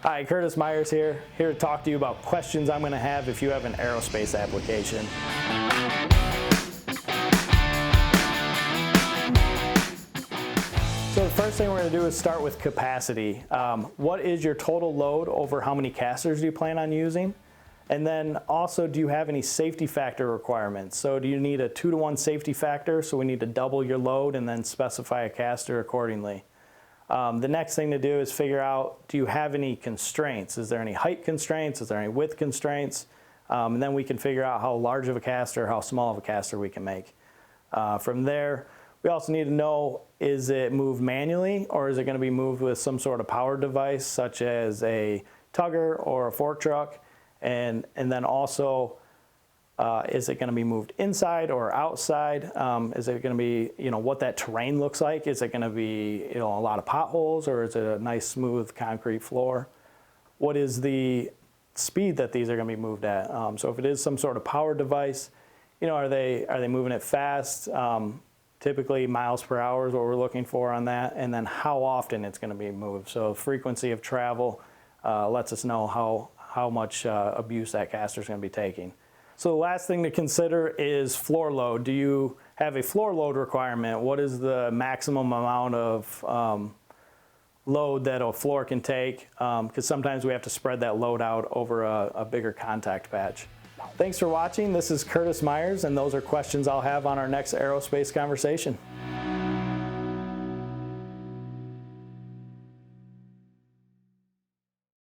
Hi, Curtis Myers here to talk to you about questions I'm going to have if you have an aerospace application. So the first thing we're going to do is start with capacity. What is your total load over how many casters do you plan on using? And then also, do you have any safety factor requirements? So do you need a 2-to-1 safety factor, so we need to double your load and then specify a caster accordingly? The next thing to do is figure out, do you have any constraints? Is there any height constraints? Is there any width constraints? And then we can figure out how large of a caster, how small of a caster we can make. From there, we also need to know, is it moved manually or is it going to be moved with some sort of power device such as a tugger or a fork truck? And then also, is it going to be moved inside or outside? Is it going to be, what that terrain looks like? Is it going to be, a lot of potholes, or is it a nice smooth concrete floor? What is the speed that these are going to be moved at? So if it is some sort of power device, are they moving it fast? Typically miles per hour is what we're looking for on that, and then how often it's going to be moved. So frequency of travel lets us know how much abuse that caster is going to be taking. So the last thing to consider is floor load. Do you have a floor load requirement? What is the maximum amount of load that a floor can take? Because sometimes we have to spread that load out over a bigger contact patch. Thanks for watching. This is Curtis Myers, and those are questions I'll have on our next aerospace conversation.